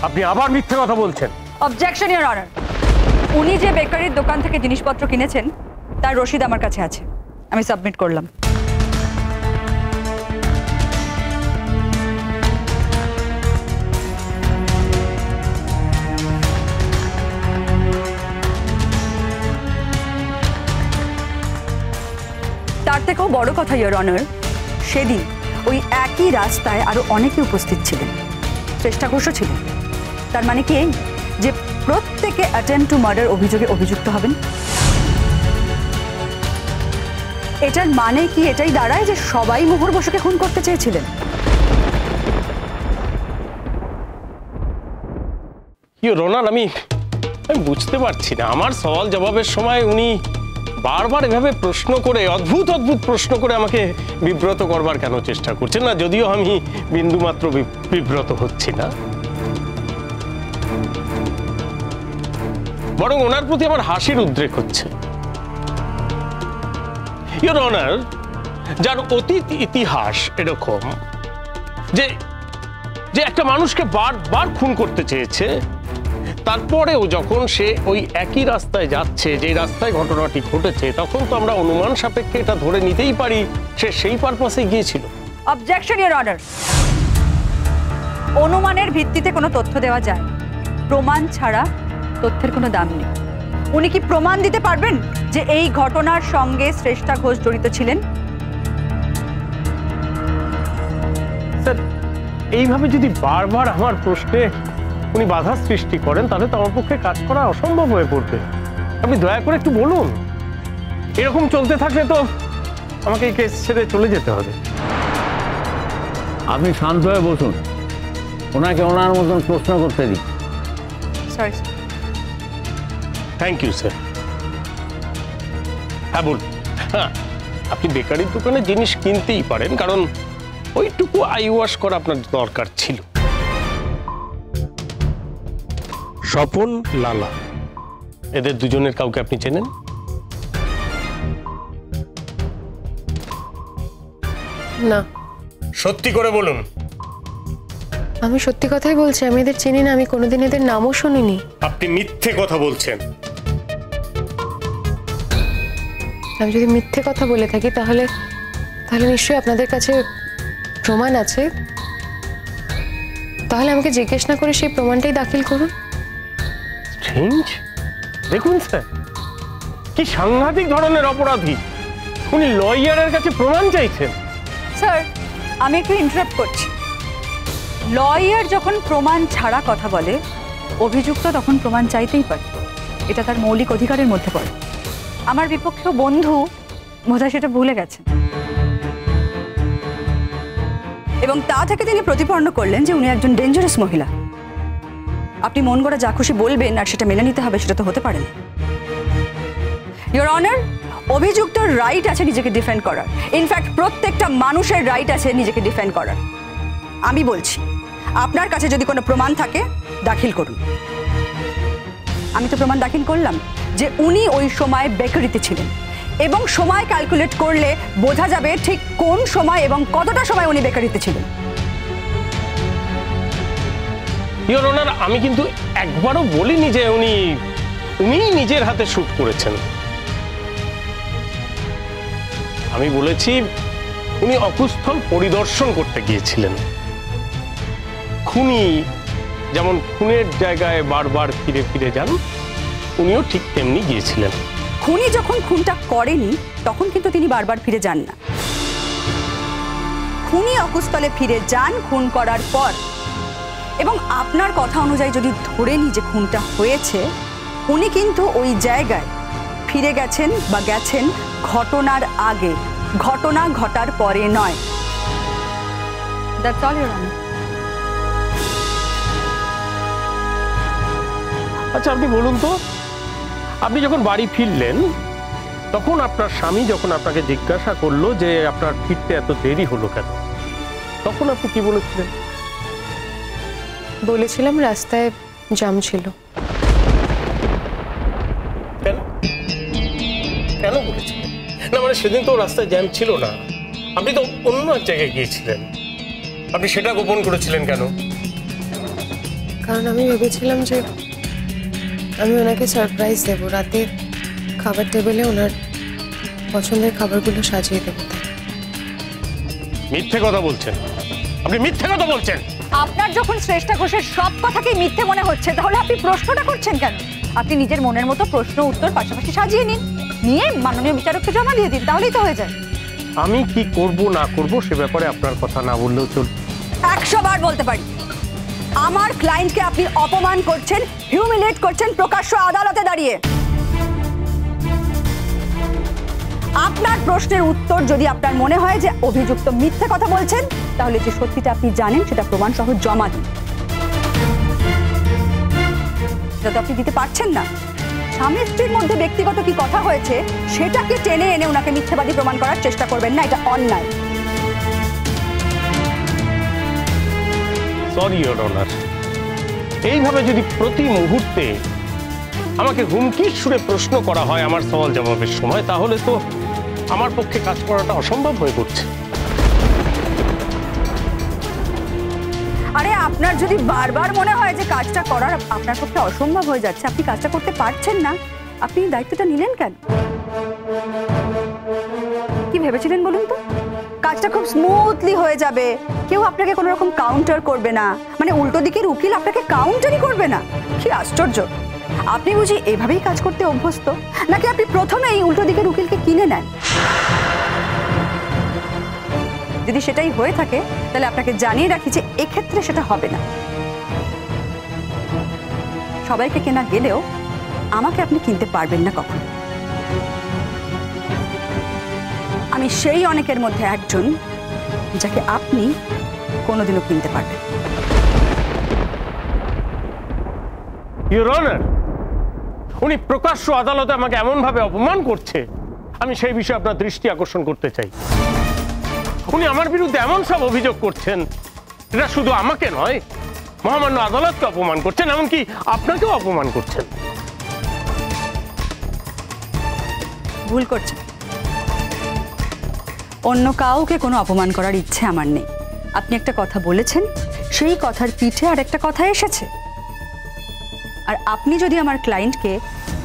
আপনি আবার মিথ্যে কথা বলছেন। Objection your honour. উনি যে বেকারির দোকান থেকে জিনিসপত্র কিনেছেন তার রসিদ আমার কাছে আছে, আমি সাবমিট করলাম। তার থেকেও বড় কথা ইওর অনার, সেদিন ওই একই রাস্তায় আরো অনেকে উপস্থিত ছিলেন, চেষ্টা ঘোষও ছিলেন। তার মানে কি যে প্রত্যেকে অ্যাটেম্পট টু মার্ডার অভিযোগে অভিযুক্ত হবেন? এটার মানে কি এটাই দাঁড়ায় যে সবাই মোহর বসুকে খুন করতে চেয়েছিলেন? ইওর অনার, আমি বুঝতে পারছি না। আমার সওয়াল জবাবের সময় উনি বারবার এভাবে প্রশ্ন করে, অদ্ভুত অদ্ভুত প্রশ্ন করে আমাকে বিব্রত করবার কেন চেষ্টা করছেন? না, যদিও আমি বিন্দুমাত্র বিব্রত হচ্ছি না, বরং ওনার প্রতি আমার হাসির উদ্রেক হচ্ছে। ইওর অনার, যার অতীত ইতিহাস এরকম যে যে একটা মানুষকে বারবার খুন করতে চেয়েছে, তারপরেও যখন সে ওই একই রাস্তায় যাচ্ছে যে রাস্তায় ঘটনাটি ঘটেছে, তখন তো আমরা অনুমান সাপেক্ষে এটা ধরে নিতেই পারি সে সেই পারপাসে গিয়েছিল। Objection your honour. অনুমানের ভিত্তিতে কোনো তথ্য দেওয়া যায়, প্রমাণ ছাড়া তথ্যের কোনো দাম নেই। উনি কি প্রমাণ দিতে পারবেন যে এই ঘটনার সঙ্গে শ্রেষ্ঠা ঘোষ জড়িত ছিলেন? স্যার, এইভাবে যদি বারবার আমার প্রশ্নে উনি বাধা সৃষ্টি করেন তাহলে তো আমার পক্ষে কাজ করা অসম্ভব হয়ে পড়বে। আপনি দয়া করে একটু বলুন। এরকম চলতে থাকলে তো আমাকে এই কেস ছেড়ে চলে যেতে হবে। আপনি শান্ত হয়ে বসুন, ওনাকে ওনার মতন প্রশ্ন করতে দিন। Sorry sir. Thank you sir. হ্যাঁ বলুন। হ্যাঁ, আপনি বেকারির দোকানে জিনিস কিনতেই পারেন, কারণ ওইটুকু আই ওয়াশ করা আপনার দরকার ছিল। স্বপন, লালা, এদের দুজনের কাউকে আপনি চেনেন? না। সত্যি করে বলুন। আমি সত্যি কথাই বলছি, আমি এদের চিনি না, আমি কোনোদিন এদের নামও শুনিনি। আপনি মিথ্যে কথা বলছেন। আমি যদি মিথ্যে কথা বলে থাকি তাহলে নিশ্চয়ই আপনাদের কাছে প্রমাণ আছে। তাহলে আমাকে জিজ্ঞেস না করে সেই প্রমাণটাই দাখিল করুন। দেখুন স্যার, কি সাংঘাতিক ধরনের অপরাধী। উনি লয়ারের কাছে প্রমাণ চাইছেন। স্যার, আমি একটু ইন্টারাপ্ট করছি। লয়ার যখন প্রমাণ ছাড়া কথা বলে, অভিযুক্ত তখন প্রমাণ চাইতেই পারে, এটা তার মৌলিক অধিকারের মধ্যে পড়ে। আমার বিপক্ষ বন্ধু বোধহয় সেটা ভুলে গেছেন, এবং তা থেকে তিনি প্রতিপন্ন করলেন যে উনি একজন ডেঞ্জারাস মহিলা। আপনি মন গড়া যা খুশি বলবেন আর সেটা মেনে নিতে হবে, সেটা তো হতে পারে না। ইওর অনার, অভিযুক্তর রাইট আছে নিজেকে ডিফেন্ড করার। ইনফ্যাক্ট প্রত্যেকটা মানুষের রাইট আছে নিজেকে ডিফেন্ড করার। আমি বলছি, আপনার কাছে যদি কোনো প্রমাণ থাকে দাখিল করুন। আমি তো প্রমাণ দাখিল করলাম যে উনি ওই সময় বেকারিতে ছিলেন, এবং সময় ক্যালকুলেট করলে বোঝা যাবে ঠিক কোন সময় এবং কতটা সময় উনি বেকারিতে ছিলেন। ইওর অনার, আমি কিন্তু একবারও বলিনি যে উনি নিজের হাতে শুট করেছেন। আমি বলেছি উনি অকুস্থল পরিদর্শন করতে গিয়েছিলেন। খুনি যেমন খুনের জায়গায় বারবার ফিরে ফিরে যান, উনিও ঠিক তেমনি গিয়েছিলেন। খুনি যখন খুনটা করেনি তখন কিন্তু তিনি বারবার ফিরে যান না। খুনি অকুস্থলে ফিরে যান খুন করার পর, এবং আপনার কথা অনুযায়ী যদি ধরে নিই যে খুনটা হয়েছে, উনি কিন্তু ওই জায়গায় ফিরে গেছেন বা গেছেন ঘটনার আগে, ঘটনা ঘটার পরে নয়। That's all your honour. আচ্ছা, আপনি বলুন তো, আপনি যখন বাড়ি ফিরলেন তখন আপনার স্বামী যখন আপনাকে জিজ্ঞাসা করলো যে আপনার ফিরতে এত দেরি হলো কেন, তখন আপনি কি বলেছিলেন? বলেছিলাম রাস্তায় জ্যাম ছিল। কেন কেন বলেছিলেন? না মানে সেদিন তো রাস্তায় জ্যাম ছিল না, আপনি তো অন্য এক জায়গায় গিয়েছিলেন, আপনি সেটা গোপন করেছিলেন কেন? কারণ আমি ভেবেছিলাম যে আমি ওনাকে সারপ্রাইজ দেবো, রাতে খাবার টেবিলে ওনার পছন্দের খাবারগুলো সাজিয়ে দেবো। মিথ্যে কথা বলছেন, আপনি মিথ্যে কথা বলছেন। আপনার যখন শ্রেষ্ঠা ঘোষের সব কথাকেই মিথ্যে মনে হচ্ছে, তাহলে আপনি প্রশ্নটা করছেন কেন? আপনি নিজের মনের মতো প্রশ্ন উত্তর পাশাপাশি সাজিয়ে নিন, নিয়ে মাননীয় বিচারককে জমা দিয়ে দিন, তাহলেই তো হয়ে যায়। আমি কি করব না করব সে ব্যাপারে আপনার কথা না বললেও চলবে। 100 বার বলতে পারি, আমার ক্লায়েন্টকে আপনি অপমান করছেন, হিউমিলিয়েট করছেন প্রকাশ্য আদালতে দাঁড়িয়ে। আপনার প্রশ্নের উত্তর যদি আপনার মনে হয় যে অভিযুক্ত মিথ্যে কথা বলছেন, তাহলে যে সত্যিটা আপনি জানেন সেটা প্রমাণ সহ জমা দিন। সেটা তো আপনি দিতে পারছেন না। স্বামী স্ত্রীর মধ্যে ব্যক্তিগত কি কথা হয়েছে সেটাকে টেনে এনে ওনাকে মিথ্যাবাদী প্রমাণ করার চেষ্টা করবেন না, এটা অন্যায়। সরি ইওর অনার, এইভাবে যদি প্রতি মুহূর্তে আমাকে হুমকির সুরে প্রশ্ন করা হয় আমার সওয়াল জবাবের সময়, তাহলে তো আমার পক্ষে কাজ করাটা অসম্ভব হয়ে পড়ছে। আরে আপনার যদি বারবার মনে হয় যে কাজটা করার আপনার পক্ষে অসম্ভব হয়ে যাচ্ছে, আপনি কাজটা করতে পারছেন না, আপনি দায়িত্বটা নিলেন কেন? কি ভেবেছিলেন বলুন তো? কাজটা খুব স্মুথলি হয়ে যাবে, কেউ আপনাকে কোনো রকম কাউন্টার করবে না, মানে উল্টো দিকের উকিল আপনাকে কাউন্টারই করবে না। কি আশ্চর্য! আপনি বুঝি এভাবেই কাজ করতে অভ্যস্ত, নাকি আপনি প্রথমেই উল্টো দিকের উকিলকে কিনে নেন? যদি সেটাই হয়ে থাকে তাহলে আপনাকে জানিয়ে রাখি যে এক্ষেত্রে সেটা হবে না। সবাইকে কেনা গেলেও আমাকে আপনি কিনতে পারবেন না কখনো। আমি সেই অনেকের মধ্যে একজন যাকে আপনি কোনোদিনও কিনতে পারবেন। ইওর অনার, উনি প্রকাশ্য আদালতে আমাকে এমন ভাবে অপমান করছে, আমি সেই বিষয়ে আপনার দৃষ্টি আকর্ষণ করতে চাই। উনি আমার বিরুদ্ধে এমন সব অভিযোগ করছেন, এটা শুধু আমাকে নয়, মহামান্য আদালতকে অপমান করছেন, এমনকি আপনাকেও অপমান করছেন। ভুল করছেন। অন্য কাউকে কোনো অপমান করার ইচ্ছে আমার নেই। আপনি একটা কথা বলেছেন, সেই কথার পিঠে আর একটা কথা এসেছে। আর আপনি যদি আমার ক্লায়েন্টকে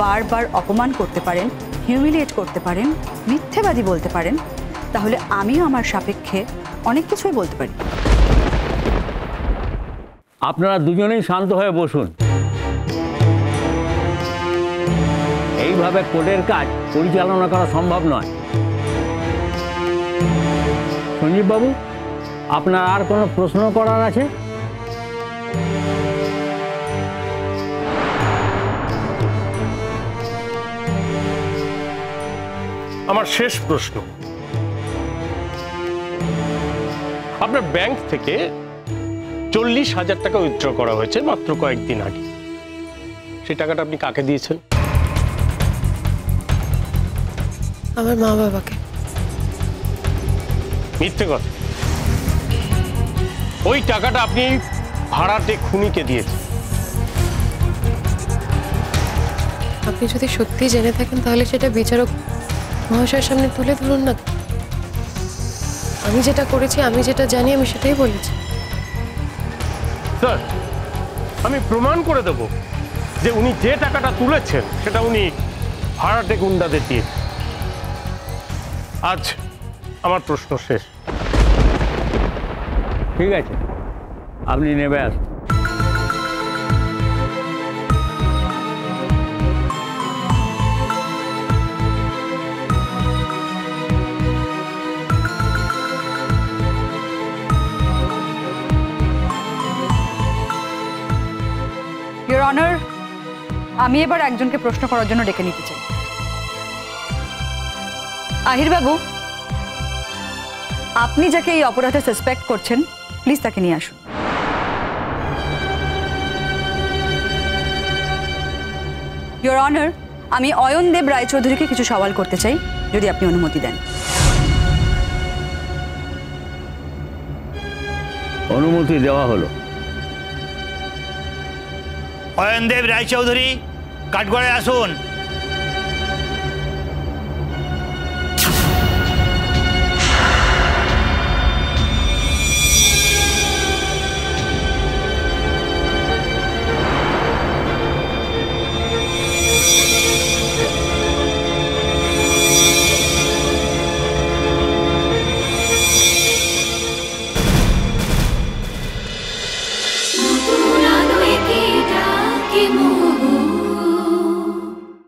বারবার অপমান করতে পারেন, হিউমিলিয়েট করতে পারেন, মিথ্যেবাদী বলতে পারেন, তাহলে আমিও আমার সাপেক্ষে অনেক কিছুই বলতে পারি। আপনারা দুজনেই শান্ত হয়ে বসুন। এইভাবে কোর্টের কাজ পরিচালনা করা সম্ভব নয়। সঞ্জীব বাবু, আপনার আর কোনো প্রশ্ন করার আছে? আমার শেষ প্রশ্ন, আপনার ব্যাংক থেকে 40,000 টাকা উইথড্র করা হয়েছে মাত্র কয়েকদিন আগে, সেই টাকাটা আপনি কাকে দিয়েছেন? আমার মা বাবাকে। মিথ্যে কথা। ওই টাকাটা আপনি ভাড়াটে খুনিকে দিয়েছেন। আপনি যদি সত্যি জেনে থাকেন তাহলে সেটা বিচারক মহাশয়ের সামনে তুলে ধরুন না। আমি যেটা করেছি, আমি যেটা জানি, আমি সেটাই বলেছি। স্যার, আমি প্রমাণ করে দেব যে উনি যে টাকাটা তুলেছেন সেটা উনি ভাড়াটে গুন্ডাদের দিয়েছেন। আজ আমার প্রশ্ন শেষ। ঠিক আছে, আপনি নেবে আসুন। ইওর অনার, আমি এবার একজনকে প্রশ্ন করার জন্য ডেকে নিতে চাই। আহির বাবু, আপনি যাকে এই অপরাধে সাসপেক্ট করছেন, প্লিজ তাকে নিয়ে আসুন। ইওর অনার, আমি অয়নদেব রায়চৌধুরীকে কিছু সওয়াল করতে চাই, যদি আপনি অনুমতি দেন। অনুমতি দেওয়া হলো। অয়নদেব রায়চৌধুরী, কাঠগড়ায় আসুন।